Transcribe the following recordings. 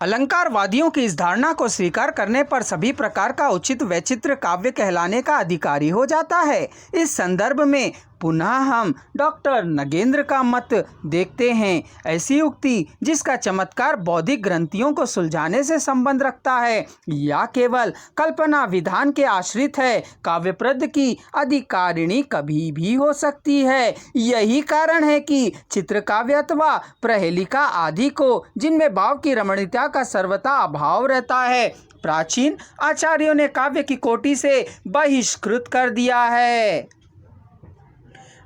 अलंकारवादियों की इस धारणा को स्वीकार करने पर सभी प्रकार का उचित वैचित्र काव्य कहलाने का अधिकारी हो जाता है। इस संदर्भ में पुनः हम डॉक्टर नगेंद्र का मत देखते हैं। ऐसी उक्ति जिसका चमत्कार बौद्धिक ग्रंथियों को सुलझाने से संबंध रखता है या केवल कल्पना विधान के आश्रित है, काव्यप्रद की अधिकारिणी कभी भी हो सकती है। यही कारण है कि चित्रकाव्य अथवा प्रहेलिका आदि को, जिनमें भाव की रमणीयता का सर्वथा अभाव रहता है, प्राचीन आचार्यों ने काव्य की कोटि से बहिष्कृत कर दिया है।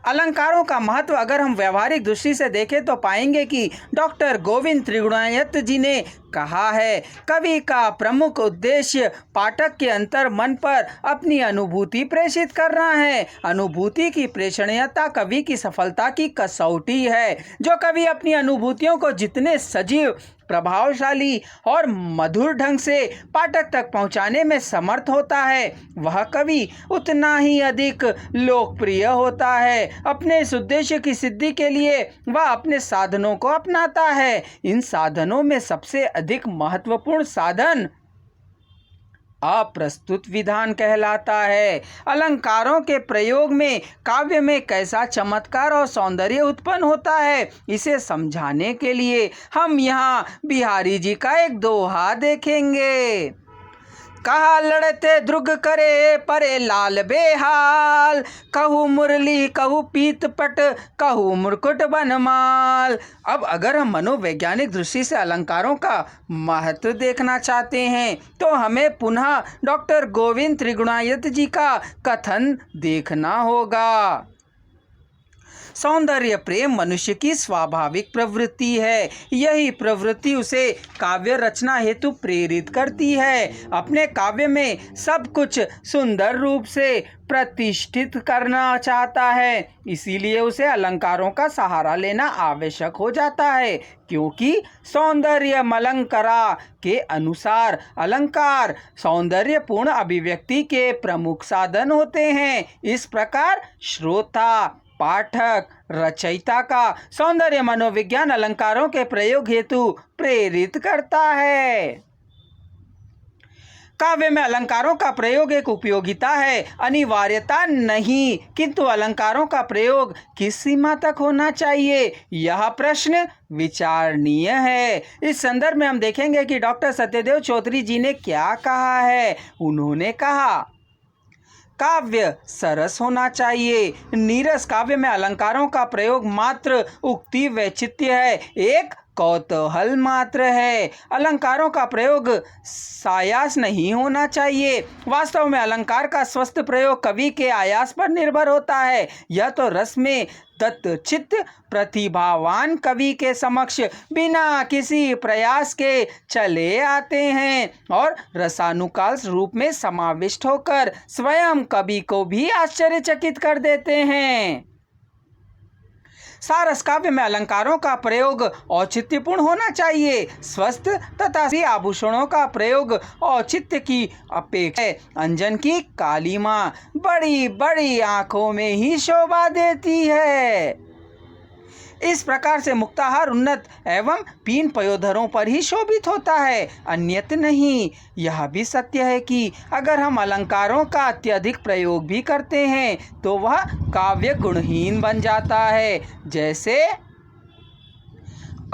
अलंकारों का महत्व अगर हम व्यवहारिक दृष्टि से देखें तो पाएंगे कि डॉक्टर गोविंद त्रिगुणायत जी ने कहा है, कवि का प्रमुख उद्देश्य पाठक के अंतर मन पर अपनी अनुभूति प्रेषित करना है। अनुभूति की प्रेषणीयता कवि की सफलता की कसौटी है। जो कवि अपनी अनुभूतियों को जितने सजीव, प्रभावशाली और मधुर ढंग से पाठक तक पहुंचाने में समर्थ होता है, वह कवि उतना ही अधिक लोकप्रिय होता है। अपने इस उद्देश्य की सिद्धि के लिए वह अपने साधनों को अपनाता है। इन साधनों में सबसे अधिक महत्वपूर्ण साधन अप्रस्तुत विधान कहलाता है। अलंकारों के प्रयोग में काव्य में कैसा चमत्कार और सौंदर्य उत्पन्न होता है, इसे समझाने के लिए हम यहाँ बिहारी जी का एक दोहा देखेंगे। कहा लड़ते ध्रुग करे परे लाल बेहाल, कहू मुरली कहू पीतपट कहू मुरकुट बनमाल। अब अगर हम मनोवैज्ञानिक दृष्टि से अलंकारों का महत्व देखना चाहते हैं तो हमें पुनः डॉक्टर गोविंद त्रिगुणायत जी का कथन देखना होगा। सौंदर्य प्रेम मनुष्य की स्वाभाविक प्रवृत्ति है। यही प्रवृत्ति उसे काव्य रचना हेतु प्रेरित करती है। अपने काव्य में सब कुछ सुंदर रूप से प्रतिष्ठित करना चाहता है, इसीलिए उसे अलंकारों का सहारा लेना आवश्यक हो जाता है, क्योंकि सौंदर्य मलंकरा के अनुसार अलंकार सौंदर्यपूर्ण अभिव्यक्ति के प्रमुख साधन होते हैं। इस प्रकार श्रोता, पाठक, रचयिता का सौंदर्य मनोविज्ञान अलंकारों के प्रयोग हेतु प्रेरित करता है। काव्य में अलंकारों का प्रयोग एक उपयोगिता है, अनिवार्यता नहीं। किंतु अलंकारों का प्रयोग किस सीमा तक होना चाहिए, यह प्रश्न विचारणीय है। इस संदर्भ में हम देखेंगे कि डॉक्टर सत्यदेव चौधरी जी ने क्या कहा है। उन्होंने कहा, काव्य सरस होना चाहिए। नीरस काव्य में अलंकारों का प्रयोग मात्र उक्ति वैचित्य है, एक कौतूहल मात्र है। अलंकारों का प्रयोग सायास नहीं होना चाहिए। वास्तव में अलंकार का स्वस्थ प्रयोग कवि के आयास पर निर्भर होता है। यह तो रस में तत्चित्त प्रतिभावान कवि के समक्ष बिना किसी प्रयास के चले आते हैं और रसानुकाल रूप में समाविष्ट होकर स्वयं कवि को भी आश्चर्यचकित कर देते हैं। सारस काव्य में अलंकारों का प्रयोग औचित्यपूर्ण होना चाहिए। स्वस्थ तथा आभूषणों का प्रयोग औचित्य की अपेक्षा अंजन की कालीमा बड़ी बड़ी आंखों में ही शोभा देती है। इस प्रकार से मुक्ताहार उन्नत एवं पीन पयोधरों पर ही शोभित होता है, अन्यत नहीं। यह भी सत्य है कि अगर हम अलंकारों का अत्यधिक प्रयोग भी करते हैं तो वह काव्य गुणहीन बन जाता है। जैसे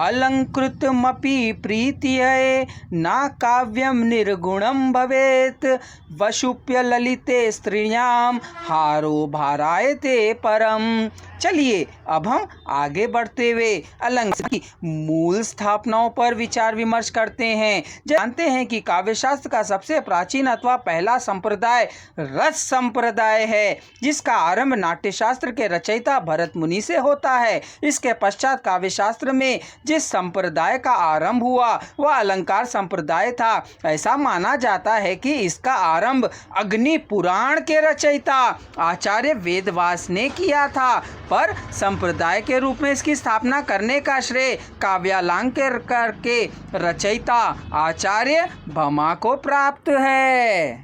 अलंकृतमपि प्रीतिये ना काव्यम निर्गुणम भवेत, वशुप्य ललिते स्त्रियाम हारो भारायते परम। चलिए अब हम आगे बढ़ते हुए अलंकार की मूल स्थापनाओं पर विचार विमर्श करते हैं। जानते हैं कि काव्यशास्त्र का सबसे प्राचीन अथवा पहला संप्रदाय रस संप्रदाय है, जिसका आरंभ नाट्यशास्त्र के रचयिता भरत मुनि से होता है। इसके पश्चात काव्यशास्त्र में जिस संप्रदाय का आरंभ हुआ वह अलंकार संप्रदाय था। ऐसा माना जाता है कि इसका आरंभ अग्नि पुराण के रचयिता आचार्य वेदव्यास ने किया था, पर संप्रदाय के रूप में इसकी स्थापना करने का श्रेय काव्यालंकार के रचयिता आचार्य भमा को प्राप्त है।